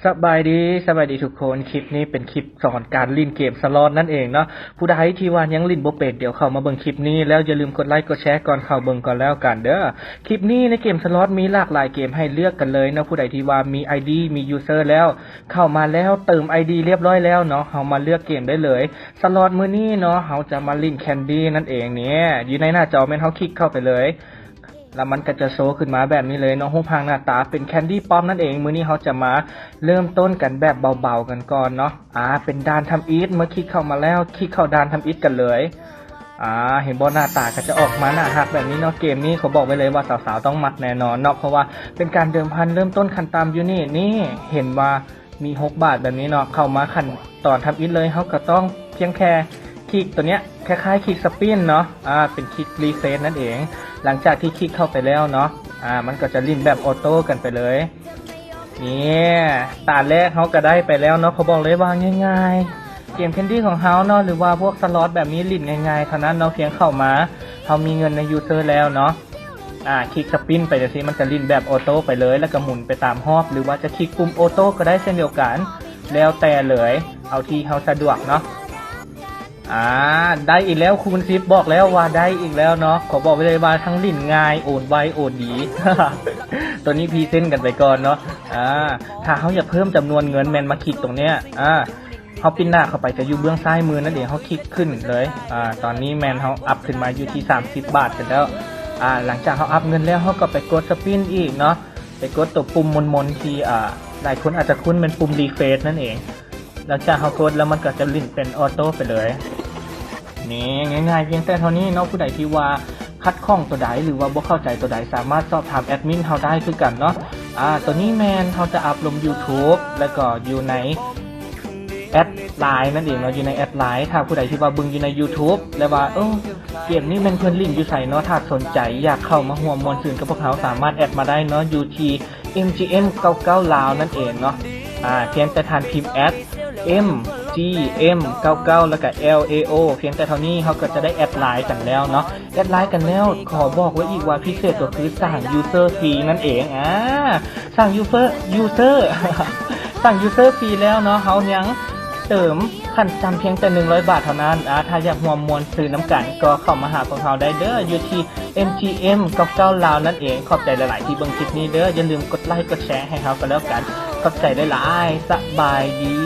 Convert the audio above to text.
สบายดีทุกคนคลิปนี้เป็นคลิปสอนการเล่นเกมสล็อตนั่นเองเนาะผู้ใดที่ว่ายังเล่นบ่เป็นเดี๋ยวเข้ามาเบิ่งคลิปนี้แล้วอย่าลืมกดไลค์กดแชร์ก่อนเข้าเบิ่งก่อนแล้วกันเด้อคลิปนี้ในเกมสล็อตมีหลากหลายเกมให้เลือกกันเลยเนาะผู้ใดที่ว่ามี ID มียูเซอร์แล้วเข้ามาแล้วเติม ID เรียบร้อยแล้วเนาะเฮามาเลือกเกมได้เลยสล็อตมื้อนี้เนาะเฮาจะมาเล่นแคนดี้นั่นเองเนี่ยอยู่ในหน้าจอแม่นเฮาคลิกเข้าไปเลยแล้วมันก็จะโชว์ขึ้นมาแบบนี้เลยเนาะรูปร่างหน้าตาเป็นแคนดี้ป๊อปนั่นเองมื้อนี้เขาจะมาเริ่มต้นกันแบบเบาๆกันก่อนเนาะเป็นด่านทำอีทเมื่อคลิกเข้ามาแล้วคลิกเข้าด่านทำอีทกันเลยเห็นบอหน้าตาก็จะออกมาหน้าฮักแบบนี้เนาะเกมนี้เขาบอกไว้เลยว่าสาวๆต้องมักแน่นอนเนาะเพราะว่าเป็นการเดิมพันเริ่มต้นขั้นต่ำอยู่นี่เห็นว่ามี6 บาทแบบนี้เนาะเข้ามาขั้นตอนทำอีทเลยเขาก็ต้องเพียงแค่คลิกตัวเนี้ยคล้ายๆคลิกสปินเนาะเป็นคลิกรีเซ็ตนั่นเองหลังจากที่คลิกเข้าไปแล้วเนาะมันก็จะลิ้นแบบออโต้กันไปเลยนี่ตาแรกเขาก็ได้ไปแล้วเนาะเขาบอกเลยว่าง่ายๆเกมแคนดี้ของเขาเนาะหรือว่าพวกสล็อตแบบนี้ลิ้นง่ายๆเท่านั้นเนาะเพียงเข้ามาเขามีเงินในยูเซอร์แล้วเนาะคลิกสปินไปเดี๋ยวสิมันจะลิ้นแบบออโต้ไปเลยแล้วก็หมุนไปตามรอบหรือว่าจะคลิกปุ่มออโต้ก็ได้เช่นเดียวกันแล้วแต่เลยเอาที่เขาสะดวกเนาะได้อีกแล้วคูณ10บอกแล้วว่าได้อีกแล้วเนาะขอบอกไปเลยว่าทั้งลิ่นง่ายโอนไวโอนดี ตัวนี้พรีเซนต์กันไปก่อนเนาะถ้าเขาอยากเพิ่มจำนวนเงินแมนมาคลิกตรงเนี้ยเขาปิ้นหน้าเข้าไปจะอยู่เบื้องซ้ายมือนั่นเองเขาคลิกขึ้นเลยตอนนี้แมนเขาอัพขึ้นมาอยู่ที่30 บาทกันแล้วหลังจากเขาอัพเงินแล้วเขาก็ไปกดสปินอีกเนาะไปกดตัวปุ่มมนที่หลายคนอาจจะคุ้นเป็นปุ่มรีเฟรชนั่นเองหลังจากเขากดแล้วมันก็จะลิ้นเป็นออโต้ไปเลยนี่ง่ายๆเพียงแต่เท่านี้เนาะผู้ใดที่ว่าคัดข้องตัวใดหรือว่าบ่เข้าใจตัวใดสามารถสอบถามแอดมินเขาได้คือกันเนาะตัวนี้แมนเขาจะอัพลง YouTube แล้วก็อยู่ในแอดไลน์นั่นเองเนาะอยู่ในแอดไลน์ถ้าผู้ใดที่ว่าบึงอยู่ใน YouTube แล้วว่าเกมนี้มันเพิ่นลิงก์อยู่ใส่เนาะถ้าสนใจอยากเข้ามาร่วมมวลซื่นกับพวกเขาสามารถแอดมาได้เนาะอยู่ที่ MGM99 ลาวนั่นเองเนาะเพียงแต่ทานพิมพ์แอดMGM99 แล้วก็ LAO เพียงแต่เท่านี้เขาก็จะได้แอดไลน์กันแล้วเนาะแอดไลน์กันแล้วขอบอกไว้อีกว่าพิเศษก็คือสั่งยูเซอร์ฟรีนั่นเองสั่งยูเซอร์สั่งยูเซอร์ฟรีแล้วเนาะเขายังเติมขั้นจำเพียงแต่100 บาทเท่านั้นถ้าอยากร่วมมวลซื้อน้ำกันก็เข้ามาหาพวกเราได้เด้ออยู่ที่ MGM99 ลาวนั่นเองขอบใจหลายๆที่เบิ่งคลิปนี้เด้ออย่าลืมกดไลค์กดแชร์ให้เรากันแล้วกันขอบใจหลายๆสบายดี